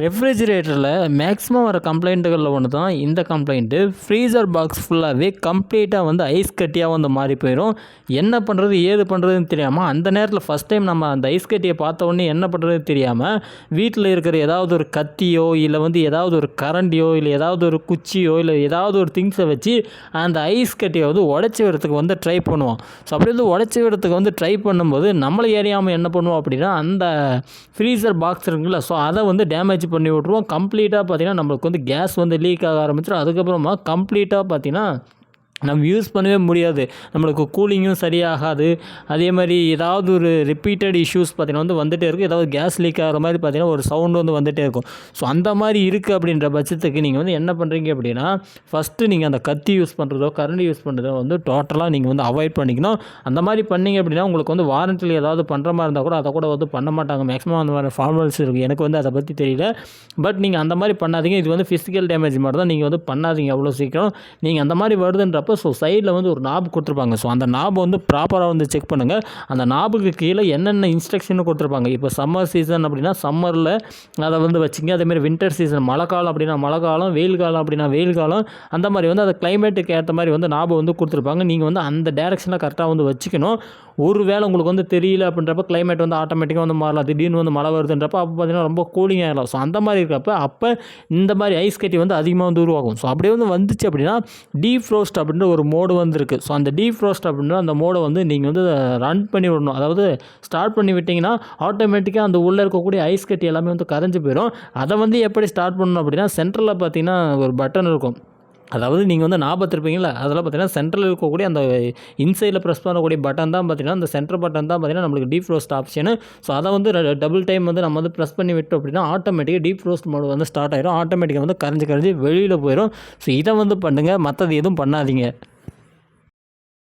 ரெஃப்ரிஜிரேட்டரில் maximum வர கம்ப்ளைண்ட்டுகளில் ஒன்று தான் இந்த கம்ப்ளைண்ட்டு. ஃப்ரீசர் பாக்ஸ் ஃபுல்லாகவே கம்ப்ளீட்டாக வந்து ஐஸ் கட்டியாக வந்து மாறி போயிடும். என்ன பண்ணுறது ஏது பண்ணுறதுன்னு தெரியாமல் அந்த நேரத்தில் ஃபஸ்ட் டைம் நம்ம அந்த ஐஸ் கட்டியை பார்த்த உடனே என்ன பண்ணுறதுன்னு தெரியாமல் வீட்டில் இருக்கிற ஏதாவது ஒரு கத்தியோ இல்லை வந்து ஏதாவது ஒரு கரண்டியோ இல்லை ஏதாவது ஒரு குச்சியோ இல்லை ஏதாவது ஒரு திங்ஸை வச்சு அந்த ஐஸ் கட்டியை வந்து உடச்சி விடுறதுக்கு வந்து ட்ரை பண்ணுவோம். ஸோ அப்படி வந்து உடச்சி விடுறதுக்கு வந்து ட்ரை பண்ணும்போது நம்மளை ஏறியாமல் என்ன பண்ணுவோம் அப்படின்னா அந்த ஃப்ரீசர் பாக்ஸ் இருக்குல்ல, ஸோ அதை வந்து டேமேஜ் பண்ணி விட்ருவோம். கம்ப்ளீட்டாக பார்த்திங்கன்னா நம்மளுக்கு வந்து கேஸ் வந்து லீக் ஆக ஆரம்பிச்சிடும். அதுக்கப்புறமா கம்ப்ளீட்டாக பார்த்திங்கன்னா நம்ம யூஸ் பண்ணவே முடியாது. நம்மளுக்கு கூலிங்கும் சரியாகாது. அதே மாதிரி ஏதாவது ஒரு ரிப்பீட்டட் இஷ்யூஸ் பார்த்திங்கன்னா வந்து வந்துகிட்டே இருக்கும். ஏதாவது கேஸ் லீக் ஆகிற மாதிரி பார்த்திங்கன்னா ஒரு சவுண்டு வந்து வந்துகிட்டே இருக்கும். ஸோ அந்த மாதிரி இருக்குது அப்படின்ற பட்சத்துக்கு நீங்கள் வந்து என்ன பண்ணுறீங்க அப்படின்னா, ஃபஸ்ட்டு நீங்கள் அந்த கத்தி யூஸ் பண்ணுறதோ கரண்டி யூஸ் பண்ணுறதோ வந்து டோட்டலாக நீங்கள் வந்து அவாய்ட் பண்ணிக்கணும். அந்த மாதிரி பண்ணிங்க அப்படின்னா உங்களுக்கு வந்து வாரண்டியில் ஏதாவது பண்ணுற மாதிரி இருந்தால் கூட அதை கூட வந்து பண்ண மாட்டாங்க. மேக்ஸிமம் அந்த மாதிரி ஃபார்மல்ஸ் இருக்குது. எனக்கு வந்து அதை பற்றி தெரியல. பட் நீங்கள் அந்த மாதிரி பண்ணாதீங்க. இது வந்து ஃபிசிக்கல் டேமேஜ் மாதிரி தான். நீங்கள் வந்து பண்ணாதீங்க அவ்வளோ சீக்கிரம். நீங்கள் அந்த மாதிரி வருதுன்றப்ப ஸோ சைடில் வந்து ஒரு நாப் கொடுத்துருப்பாங்க. ஸோ அந்த நாப் வந்து ப்ராப்பராக வந்து செக் பண்ணுங்கள். அந்த நாபுக்கு கீழே என்னென்ன இன்ஸ்ட்ரக்ஷன் கொடுத்துருப்பாங்க. இப்போ சம்மர் சீசன் அப்படின்னா சம்மரில் அதை வந்து வச்சுங்க. அதேமாதிரி வின்டர் சீசன் மழை காலம் அப்படின்னா மழை காலம், வெயில் காலம் அப்படின்னா வெயில் காலம், அந்த மாதிரி வந்து அந்த கிளைமேட்டுக்கு ஏற்ற மாதிரி வந்து நாபை வந்து கொடுத்துருப்பாங்க. நீங்கள் வந்து அந்த டேரெக்ஷனில் கரெக்டாக வந்து வச்சுக்கணும். ஒரு வேளை உங்களுக்கு வந்து தெரியல அப்படின்றப்ப கிளைமேட் வந்து ஆட்டோமேட்டிக்காக வந்து மாறலாம். திடீர்னு வந்து மழை வருதுன்றப்ப அப்போ பார்த்திங்கன்னா ரொம்ப கூலிங் ஆகிடலாம். ஸோ அந்த மாதிரி இருக்கிறப்ப அப்போ இந்த மாதிரி ஐஸ் கட்டி வந்து அதிகமாக வந்து உருவாகும். ஸோ அப்படியே வந்து வந்துச்சு அப்படின்னா டீஃப்ரோஸ்ட் அப்படின்ற ஒரு மோடு வந்துருக்கு. ஸோ அந்த டீஃப்ரோஸ்ட் அப்படின்ற அந்த மோடை வந்து நீங்கள் வந்து ரன் பண்ணி விடணும். அதாவது ஸ்டார்ட் பண்ணி விட்டிங்கன்னா ஆட்டோமேட்டிக்காக அந்த உள்ளே இருக்கக்கூடிய ஐஸ் கட்டி எல்லாமே வந்து கரைஞ்சி போயிடும். அதை வந்து எப்படி ஸ்டார்ட் பண்ணணும் அப்படின்னா சென்ட்ரலில் பார்த்திங்கன்னா ஒரு பட்டன் இருக்கும். அதாவது நீங்கள் வந்து ஞாபகத்திருப்பீங்களா, அதெல்லாம் பார்த்தீங்கன்னா சென்ட்ரலில் இருக்கக்கூடிய அந்த இன்சைடில் ப்ரெஸ் பண்ணக்கூடிய பட்டன் தான் பார்த்தீங்கன்னா அந்த சென்டர் பட்டன் தான் பார்த்தீங்கன்னா நம்மளுக்கு டீஃப்ரோஸ்ட் ஆப்ஷனு. ஸோ அதை வந்து டபுள் டைம் வந்து நம்ம வந்து ப்ரெஸ் பண்ணி விட்டோம் அப்படின்னா ஆட்டோமேட்டிக்காக டீஃப்ரோஸ்ட் மோடு வந்து ஸ்டார்ட் ஆகிடும். ஆட்டோமேட்டிக்காக வந்து கரைஞ்சி வெளியில் போயிடும். ஸோ இதை வந்து பண்ணுங்கள், மற்றது எதுவும் பண்ணாதீங்க.